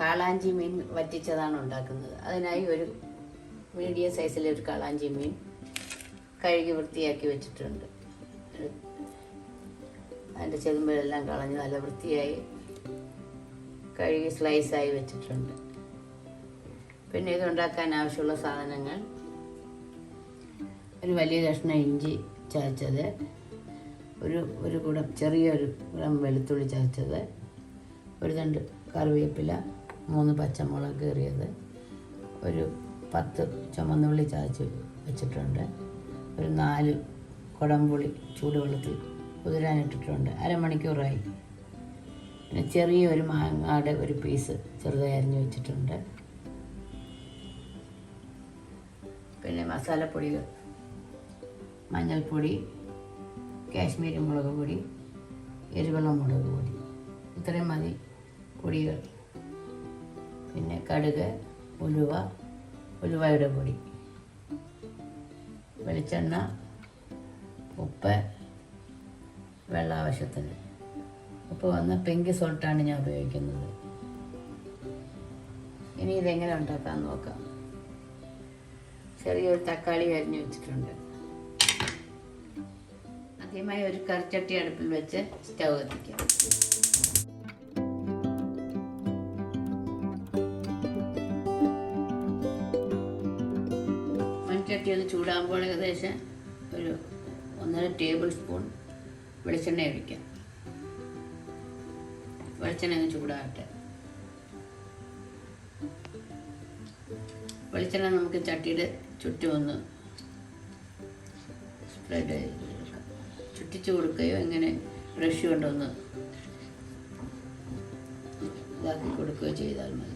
കാളാഞ്ചി മീൻ വറ്റിച്ചതാണ് ഉണ്ടാക്കുന്നത്. അതിനായി ഒരു മീഡിയം സൈസിലെ ഒരു കാളാഞ്ചി മീൻ കഴുകി വൃത്തിയാക്കി വെച്ചിട്ടുണ്ട്. അതിൻ്റെ ചെതുമ്പലെല്ലാം കളഞ്ഞ് നല്ല വൃത്തിയായി കഴുകി സ്ലൈസായി വെച്ചിട്ടുണ്ട്. പിന്നെ ഇതുണ്ടാക്കാൻ ആവശ്യമുള്ള സാധനങ്ങൾ: ഒരു വലിയ കഷ്ണം ഇഞ്ചി ചതച്ചത്, ഒരു കുടം ചെറിയൊരു കുടം വെളുത്തുള്ളി ചതച്ചത്, ഒരു തണ്ട് കറിവേപ്പില, 3 പച്ചമുളക് കീറിയത്, ഒരു 10 ചുമന്നുള്ളി ചതച്ച് വെച്ചിട്ടുണ്ട്, ഒരു 4 കുടംപുളി ചൂടുവെള്ളത്തിൽ കുതിരാനിട്ടിട്ടുണ്ട്. അരമണിക്കൂറായി. പിന്നെ ചെറിയൊരു മാങ്ങയുടെ ഒരു പീസ് ചെറുതായി അരിഞ്ഞ് വെച്ചിട്ടുണ്ട്. പിന്നെ മസാലപ്പൊടികൾ: മഞ്ഞൾപ്പൊടി, കാശ്മീരി മുളക് പൊടി, എരിവെള്ള മുളക് പൊടി, ഇത്രയും മതി പൊടികൾ. പിന്നെ കടുക്, ഉലുവയുടെ പൊടി, വെളിച്ചെണ്ണ, ഉപ്പ്, വെള്ളം ആവശ്യത്തിന്. ഉപ്പ് വന്ന് പിങ്ക് സോൾട്ടാണ് ഞാൻ ഉപയോഗിക്കുന്നത്. ഇനി ഇതെങ്ങനെ ഉണ്ടാക്കാൻ നോക്കാം. ചെറിയൊരു തക്കാളി അരിഞ്ഞ് വെച്ചിട്ടുണ്ട്. ആദ്യമായി ഒരു കറിച്ചട്ടി അടുപ്പിൽ വെച്ച് സ്റ്റൗ കത്തിക്കാം. മൺചട്ടി ഒന്ന് ചൂടാകുമ്പോൾ ഏകദേശം ഒരു 1.5 ടേബിൾ സ്പൂൺ വെളിച്ചെണ്ണ ഒഴിക്കാം. വെളിച്ചെണ്ണ ഒന്ന് ചൂടാകട്ടെ. വെളിച്ചെണ്ണ നമുക്ക് ചട്ടിയുടെ ചുറ്റും ഒന്ന് സ്പ്രെഡ് ചെയ്ത് കൊടുക്കാം. ചുറ്റിച്ച് കൊടുക്കുകയോ ഇങ്ങനെ ബ്രഷ് കൊണ്ടൊന്ന് ഇതാക്കി കൊടുക്കുകയോ ചെയ്താൽ മതി.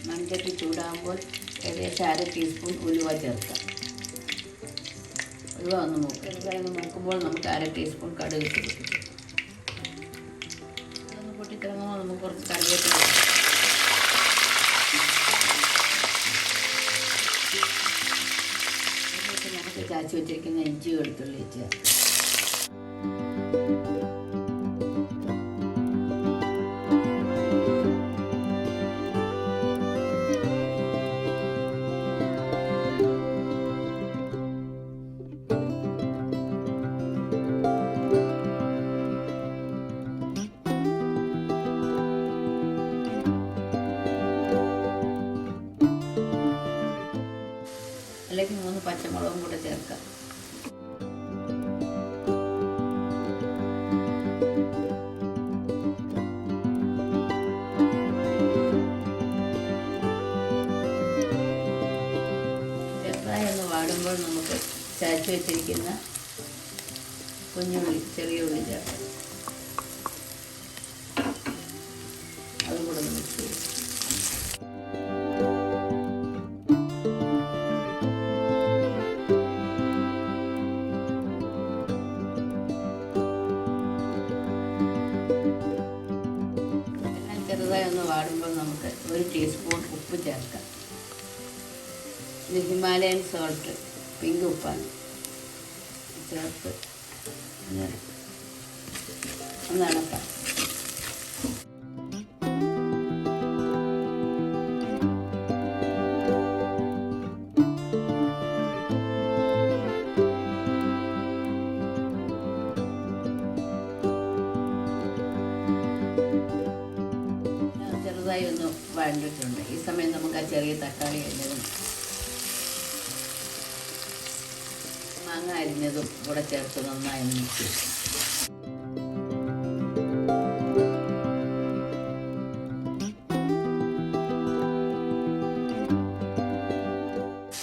മൺചട്ടി ചൂടാകുമ്പോൾ ഏകദേശം 1/2 ടീസ്പൂൺ ഉലുവ ചേർക്കാം. ഉലുവ ഒന്ന് മൂക്കുമ്പോൾ നമുക്ക് 1/2 ടീസ്പൂൺ കടുക് ചേർക്കാം. അതൊന്ന് പൊട്ടിത്തിറങ്ങുമ്പോൾ നമുക്ക് കുറച്ച് കറിവേപ്പില നമുക്ക് ചാച്ചി വെച്ചിരിക്കുന്ന ഇഞ്ചി വെളുത്തുള്ളി ചേർക്കാം. അല്ലെങ്കിൽ 3 പച്ചമുളകും കൂടെ ചേർക്കാം. ചെറുതായി ഒന്ന് വാടുമ്പോൾ നമുക്ക് ചതച്ച് വെച്ചിരിക്കുന്ന കുഞ്ഞുള്ളി, ചെറിയ ഉള്ളി ചേർക്കാം. അതും കൂടെ ഒന്ന് മിക്സ് ചെയ്യും. ചെറുതായി ഒന്ന് വാടുമ്പോൾ നമുക്ക് 1 ടീസ്പൂൺ ഉപ്പ് ചേർക്കാം. ഇത് ഹിമാലയൻ സോൾട്ട്, പിങ്ക് ഉപ്പാണ്. ചേർത്ത് ഒന്ന് ഇളക്കാം. ചെറുതായി ഒന്ന് വഴണ്ടിട്ടുണ്ട്. ഈ സമയം നമുക്ക് ആ ചെറിയ തക്കാളി അരിഞ്ഞതും മാങ്ങ അരിഞ്ഞതും കൂടെ ചേർത്ത് നന്നായി മിക്സ് ചെയ്യും.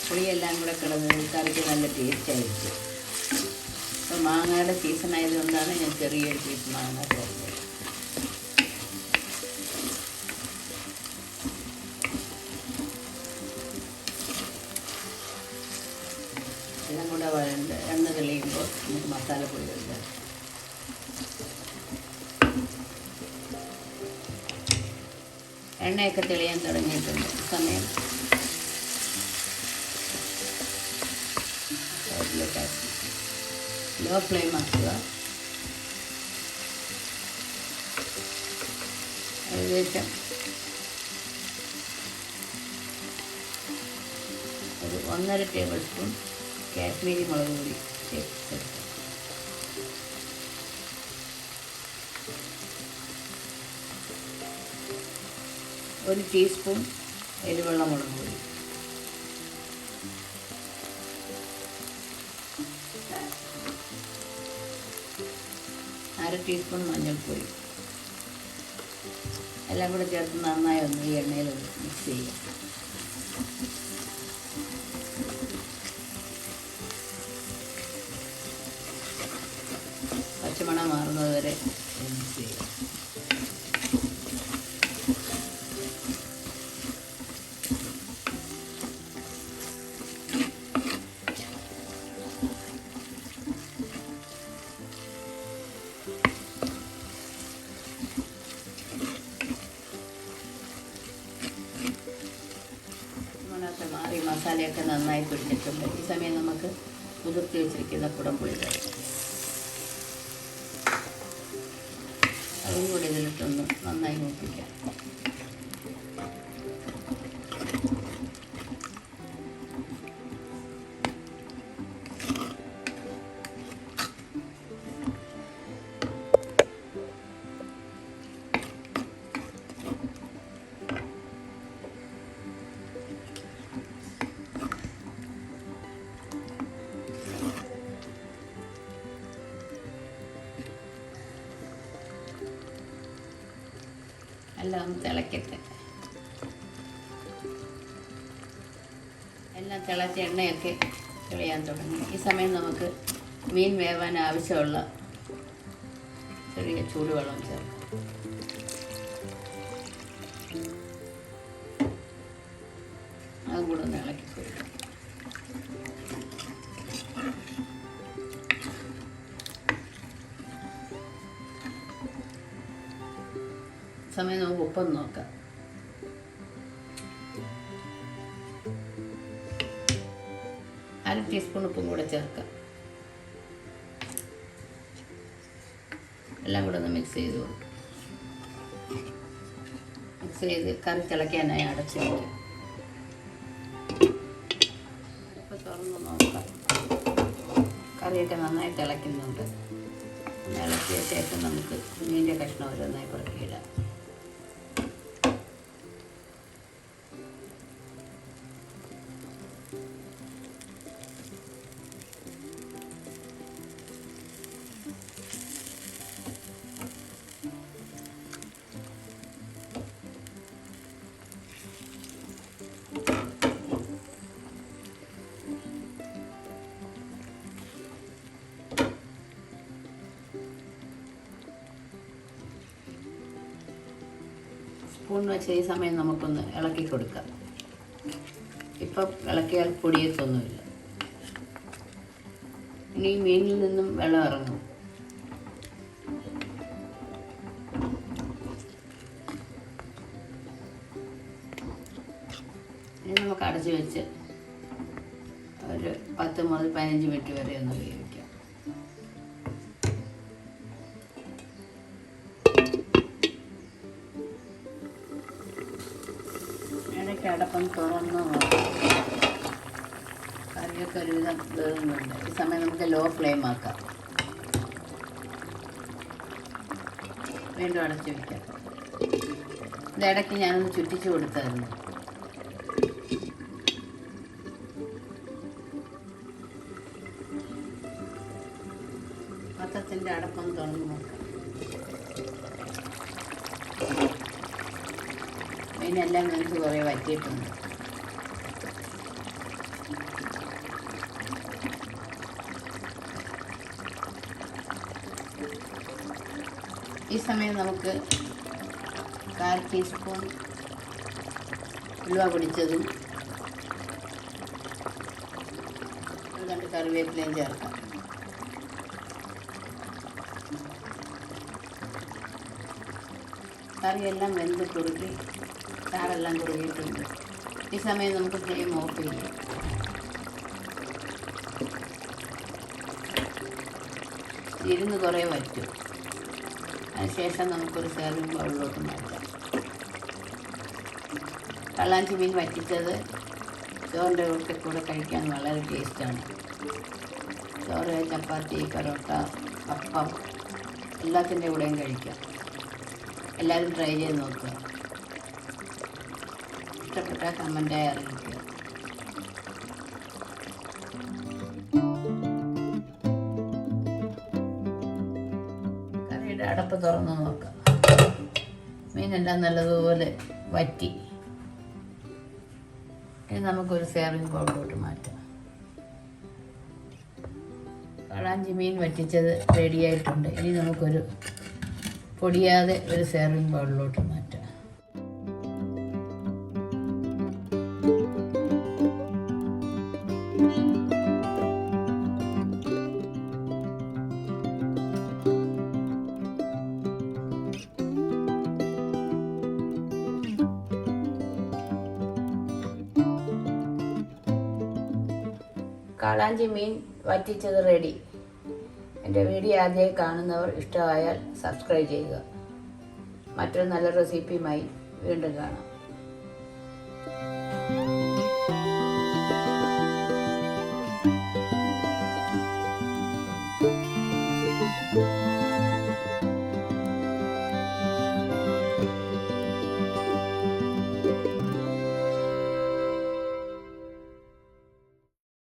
പുളിയെല്ലാം കൂടെ കിടന്ന് കറിക്ക് നല്ല ടേസ്റ്റ് ആയിരിക്കും. അപ്പോൾ മാങ്ങയുടെ സീസൺ ആയതുകൊണ്ടാണ് ഞാൻ ചെറിയൊരു പീസ് മാങ്ങ ചേർത്തത്. എല്ലാം കൂടെ വഴണ്ട് എണ്ണ തെളിയുമ്പോൾ നമുക്ക് മസാലപ്പൊടി ചേർക്കാം. എണ്ണയൊക്കെ തെളിയാൻ തുടങ്ങിയിട്ടുണ്ട്. സമയം ഇതിലേക്ക് ആക്കി ലോ ഫ്ലെയിം ആക്കുക. ഏകദേശം ഒരു 1.5 ടേബിൾ സ്പൂൺ കാശ്മീരി മുളക് പൊടി ചേർക്കുക. ഒരു ടീസ്പൂൺ എരിവുള്ള മുളക് പൊടി, അര ടീസ്പൂൺ മഞ്ഞൾപ്പൊടി എല്ലാം കൂടെ ചേർത്ത് നന്നായി ഒന്ന് ഈ എണ്ണയിൽ മിക്സ് ചെയ്യുക. പച്ചമണം മാറുന്നത് വരെ മിക്സ് ചെയ്യുക. മാറി മസാലയൊക്കെ നന്നായി പിടിച്ചിട്ടുണ്ട്. ഈ സമയം നമുക്ക് കുതിർത്തി വെച്ചിരിക്കുന്ന കുടംപുളി ചേർക്കാം. അതും കൂടി ഇതിലിട്ടൊന്ന് നന്നായി മൂപ്പിക്കാം. എല്ലാം ഒന്ന് തിളക്കട്ടെ. എല്ലാം തിളച്ച എണ്ണയൊക്കെ തെളിയാൻ തുടങ്ങി. ഈ സമയം നമുക്ക് മീൻ വേവാൻ ആവശ്യമുള്ള ചെറിയ ചൂടുവെള്ളം ചേർക്കാം. അതും കൂടെ ഒന്ന് ഇളക്കി കൊടുക്കാം. സമയം നമുക്ക് ഉപ്പൊന്ന് നോക്കാം. അര ടീസ്പൂൺ ഉപ്പും കൂടെ ചേർക്കാം. എല്ലാം കൂടെ ഒന്ന് മിക്സ് ചെയ്ത് കൊടുക്കും. മിക്സ് ചെയ്ത് കറി തിളയ്ക്കാനായി അടച്ച് വയ്ക്കും. ഇപ്പോൾ തുറന്ന് നോക്കാം. കറിയൊക്കെ നന്നായി തിളയ്ക്കുന്നുണ്ട്. ഇളക്കിയ ശേഷം നമുക്ക് മീനിൻ്റെ കഷ്ണം ഓരോന്നായി പുറക്കിയിടാം. സ്പൂൺ വെച്ച് ഈ സമയം നമുക്കൊന്ന് ഇളക്കി കൊടുക്കാം. ഇപ്പം ഇളക്കിയാൽ പൊടിയത്തൊന്നുമില്ല. ഇനി മീനിൽ നിന്നും വെള്ളം ഇറങ്ങും. ഇനി നമുക്ക് അടച്ച് വെച്ച് ഒരു 10 മുതൽ 15 മിനിറ്റ് വരെ ഒന്ന് വേവിക്കാം. അടപ്പം തുറന്ന് കറിയൊക്കെ ഒരുവിധം വേകുന്നുണ്ട്. ഈ സമയം നമുക്ക് ലോ ഫ്ലെയിം ആക്കാം. വീണ്ടും അടച്ച് വയ്ക്കാം. ഇതിടയ്ക്ക് ഞാനൊന്ന് ചുറ്റിച്ച് കൊടുത്തായിരുന്നു. പാത്രത്തിൻ്റെ അടപ്പം തുറന്ന് നോക്കാം. മീനെല്ലാം വെന്ത് കുറേ വറ്റിയിട്ടുണ്ട്. ഈ സമയം നമുക്ക് 1/4 ടീസ്പൂൺ ഉലുവ പൊടിച്ചതും 2 കറിവേപ്പിലയും ചേർക്കാം. കറിയെല്ലാം വെന്ത് കുറുക്കി ചാറെല്ലാം കുറുകിയിട്ടുണ്ട്. ഈ സമയം നമുക്ക് ഫ്ലെയിം ഓഫ് ചെയ്യാം. ഇരുന്ന് കുറേ വറ്റും. അതിനുശേഷം നമുക്കൊരു സെർവിങ് ബൗളിലോട്ട് മാറ്റാം. കള്ളാഞ്ചി മീൻ വറ്റിച്ചത് ചോറിൻ്റെ കൂടെ കഴിക്കാൻ വളരെ ടേസ്റ്റാണ്. ചോറ്, ചപ്പാത്തി, പൊറോട്ട, അപ്പം എല്ലാത്തിൻ്റെ കൂടെയും കഴിക്കാം. എല്ലാവരും ട്രൈ ചെയ്ത് നോക്കുക. ഇഷ്ടപ്പെട്ടാൽ കമൻറ്റായി അറിയിക്കുക. കറിയുടെ അടപ്പ് തുറന്ന് നോക്കാം. മീനെല്ലാം നല്ലതുപോലെ വറ്റി. ഇനി നമുക്കൊരു സെർവിങ് ബൗളിലോട്ട് മാറ്റാം. കാളാഞ്ചി മീൻ വറ്റിച്ചത് റെഡിയായിട്ടുണ്ട്. ഇനി നമുക്കൊരു പൊടിയാതെ ഒരു സെർവിങ് ബൗളിലോട്ട് മാറ്റാം. കാളാഞ്ചി മീൻ വറ്റിച്ചത് റെഡി. എൻ്റെ വീഡിയോ ആദ്യമായി കാണുന്നവർ ഇഷ്ടമായാൽ സബ്സ്ക്രൈബ് ചെയ്യുക. മറ്റൊരു നല്ല റെസിപ്പിയുമായി വീണ്ടും കാണാം.